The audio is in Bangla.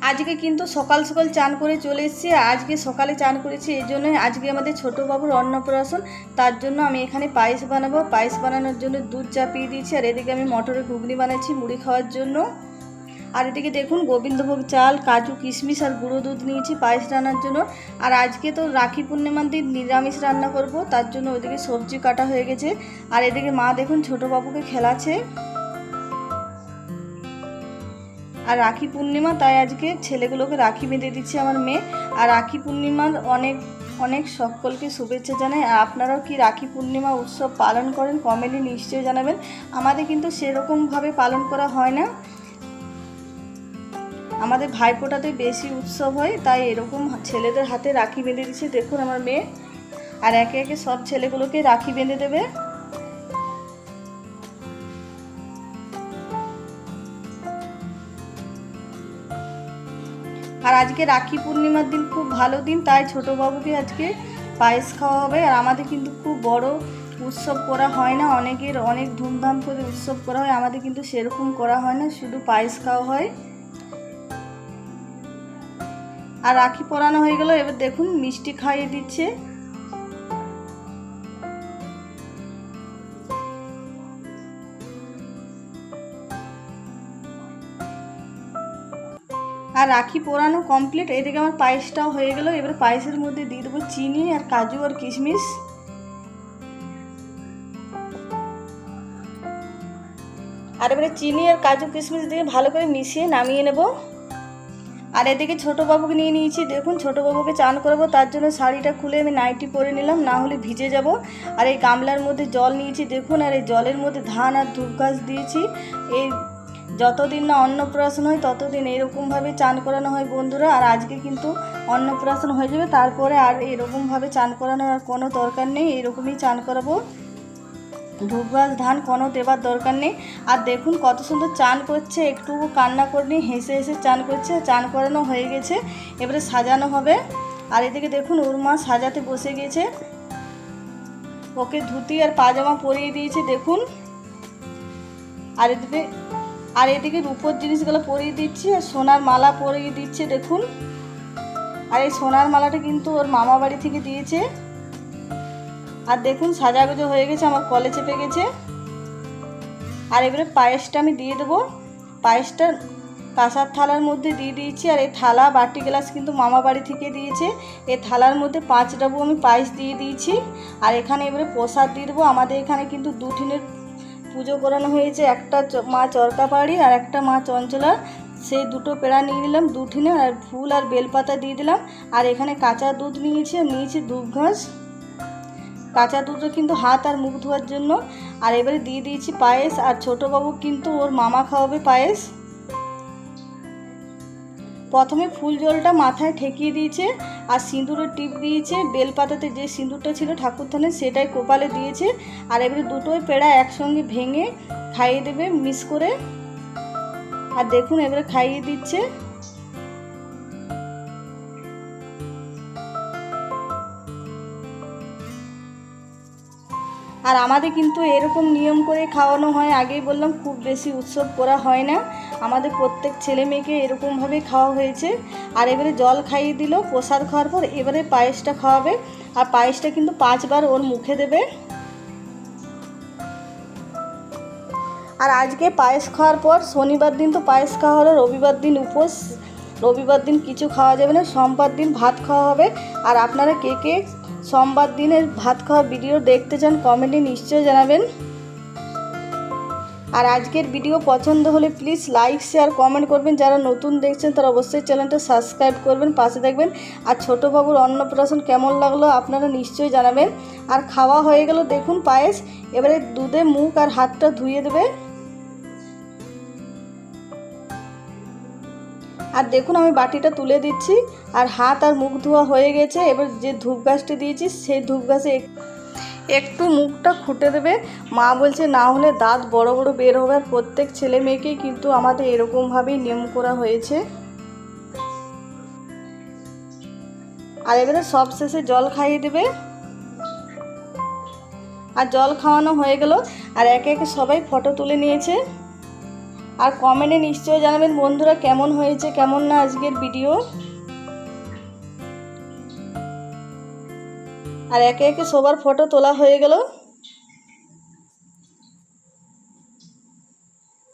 আজকে কিন্তু সকাল সকাল চান করে চলে এসেছি। আজকে সকালে চান করেছি, এই জন্য আজকে আমাদের ছোটো বাবুর অন্নপ্রাশন। তার জন্য আমি এখানে পায়েস বানাবো। পায়েস বানানোর জন্য দুধ চাপিয়ে দিয়েছি, আর এদিকে আমি মটরের ঘুগনি বানাচ্ছি মুড়ি খাওয়ার জন্য। আর এদিকে দেখুন গোবিন্দভোগ চাল, কাজু, কিশমিশ আর গুঁড়ো দুধ নিয়েছি পায়েস রান্নার জন্য। আর আজকে তো রাখি পূর্ণিমার দিন নিরামিষ রান্না করব, তার জন্য ওইদিকে সবজি কাটা হয়ে গেছে। আর এদিকে মা দেখুন ছোটো বাবুকে খেলাচ্ছে। আর রাখি পূর্ণিমা, তাই আজকে ছেলেগুলোকে রাখি বেঁধে দিচ্ছে আমার মেয়ে। আর রাখি পূর্ণিমার অনেক অনেক সকলকে শুভেচ্ছা জানাই। আর আপনারাও কি রাখি পূর্ণিমা উৎসব পালন করেন কমেন্টে নিশ্চয়ই জানাবেন। আমাদের কিন্তু সেরকমভাবে পালন করা হয় না, আমাদের ভাইফোঁটাতে বেশি উৎসব হয়, তাই এরকম ছেলেদের হাতে রাখি বেঁধে দিচ্ছে দেখুন আমার মেয়ে। আর একে একে সব ছেলেগুলোকে রাখি বেঁধে দেবে। আর আজকে রাখি পূর্ণিমার দিন খুব ভালো দিন, তাই ছোটো বাবুকে আজকে পায়েস খাওয়া হবে। আর আমাদের কিন্তু খুব বড় উৎসব করা হয় না, অনেকের অনেক ধুমধাম করে উৎসব করা হয়, আমাদের কিন্তু সেরকম করা হয় না, শুধু পায়েস খাওয়া হয়। আর রাখি পরানো হয়ে গেল, এবার দেখুন মিষ্টি খাইয়ে দিচ্ছে। আর রাখি পোড়ানো কমপ্লিট। এদিকে আমার পায়েসটাও হয়ে গেল। এবার পায়েসের মধ্যে দিয়ে দেবো চিনি আর কাজু আর কিশমিশ। আর এবারে চিনি আর কাজু কিশমিশ দিয়ে ভালো করে মিশিয়ে নামিয়ে নেব। আর এদিকে ছোটো বাবুকে নিয়ে নিয়েছি দেখুন, ছোটো বাবুকে চান করাবো, তার জন্য শাড়িটা খুলে আমি নাইটি পরে নিলাম, না হলে ভিজে যাব। আর এই গামলার মধ্যে জল নিয়েছি দেখুন, আর এই জলের মধ্যে ধান আর ধূপ গাছ দিয়েছি। এই যতদিন না অন্নপ্রাশন হয় ততদিন এরকমভাবে চান করানো হয় বন্ধুরা। আর আজকে কিন্তু অন্নপ্রাশন হয়ে যাবে, তারপরে আর এরকমভাবে চান করানোর আর কোনো দরকার নেই, এরকমই চান করাবো। ধূপ গাছ ধান কোনো দেবার দরকার নেই। আর দেখুন কত সুন্দর চান করছে, একটু কান্না করেনি, হেসে হেসে চান করছে। চান করানো হয়ে গেছে, এবারে সাজানো হবে। আর এদিকে দেখুন ওর মা সাজাতে বসে গেছে, ওকে ধুতি আর পাজামা পরিয়ে দিয়েছে দেখুন। আর এদিকে রূপোর জিনিসগুলো পরিয়ে দিচ্ছি, আর সোনার মালা পরিয়ে দিচ্ছে দেখুন। আর এই সোনার মালাটা কিন্তু ওর মামা বাড়ি থেকে দিয়েছে। আর দেখুন সাজাগুজো হয়ে গেছে, আমার কলে চেপে গেছে। আর এবারে পায়েসটা আমি দিয়ে দেবো। পায়েসটা কাঁসার থালার মধ্যে দিয়ে দিয়েছি। আর এই থালা বাটি গ্লাস কিন্তু মামা বাড়ি থেকে দিয়েছে। এই থালার মধ্যে 5 ডাবু আমি পায়েস দিয়ে দিয়েছি। আর এখানে এবারে প্রসাদ দিয়ে দেবো। আমাদের এখানে কিন্তু 2 ঠিনের পুজো করানো হয়েছে, একটা মা চরকাপাড়ি আর একটা মা চঞ্চলা। সেই দুটো পেড়া নিয়ে নিলাম 2 ঠিনে, আর ফুল আর বেলপাতা দিয়ে দিলাম। আর এখানে কাঁচা দুধ নিয়েছি দুধ ঘাস। কাঁচা দুধটা কিন্তু হাত আর মুখ ধোয়ার জন্য। আর এবারে দিয়ে দিয়েছি পায়েস। আর ছোটো বাবু কিন্তু ওর মামা খাওয়াবে পায়েস। প্রথমে ফুল জলটা মাথায় ঠেকিয়ে দিয়েছে, আর সিঁদুরের টিপ দিয়েছে। বেলপাতাতে যে সিঁদুরটা ছিল ঠাকুর থানে সেটাই কপালে দিয়েছে। আর এবারে দুটোই পেড়া একসঙ্গে ভেঙে খাইয়ে দেবে মিক্স করে। আর দেখুন এবারে খাইয়ে দিচ্ছে। আর আমাদের কিন্তু এরকম নিয়ম করে খাওয়ানো হয়, আগেই বললাম খুব বেশি উৎসব করা হয় না, আমাদের প্রত্যেক ছেলে মেয়েকে এরকমভাবে খাওয়া হয়েছে। আর এবারে জল খাইয়ে দিল প্রসাদ খাওয়ার পর, এবারে পায়েসটা খাওয়াবে। আর পায়েসটা কিন্তু 5 বার ওর মুখে দেবে। আর আজকে পায়েস খাওয়ার পর শনিবার দিন তো পায়েস খাওয়া হলো, রবিবার দিন উপোস, রবিবার দিন কিছু খাওয়া যাবে না, সোমবার দিন ভাত খাওয়া হবে। আর আপনারা কে কে সোমবার দিনের ভাত খাওয়া ভিডিও দেখতে চান কমেন্টে নিশ্চয়ই জানাবেন। আর আজকের ভিডিও পছন্দ হলে প্লিজ লাইক শেয়ার কমেন্ট করবেন। যারা নতুন দেখছেন তারা অবশ্যই চ্যানেলটা সাবস্ক্রাইব করবেন, পাশে থাকবেন। আর ছোটো বাবুর অন্নপ্রাশন কেমন লাগলো আপনারা নিশ্চয়ই জানাবেন। আর খাওয়া হয়ে গেল দেখুন পায়েস, এবারে দুধে মুখ আর হাতটা ধুয়ে দেবে। আর দেখুন আমি বাটিটা তুলে দিচ্ছি, আর হাত আর মুখ ধোয়া হয়ে গেছে। এবার যে ধূপ গাছটি দিয়েছি সেই ধূপ গাছে একটু মুখটা খুঁটে দেবে। মা বলছে না হলে দাঁত বড় বড় বের হবে। আর প্রত্যেক ছেলে মেয়েকেই কিন্তু আমাদের এরকমভাবেই নিয়ম করা হয়েছে। আর এবারে সব শেষে জল খাইয়ে দেবে। আর জল খাওয়ানো হয়ে গেল। আর একে একে সবাই ফটো তুলে নিয়েছে। আর কমেন্টে নিশ্চয়ই জানাবেন বন্ধুরা কেমন হয়েছে কেমন না আজকের ভিডিও। আর একে একে সবার ফটো তোলা হয়ে গেল।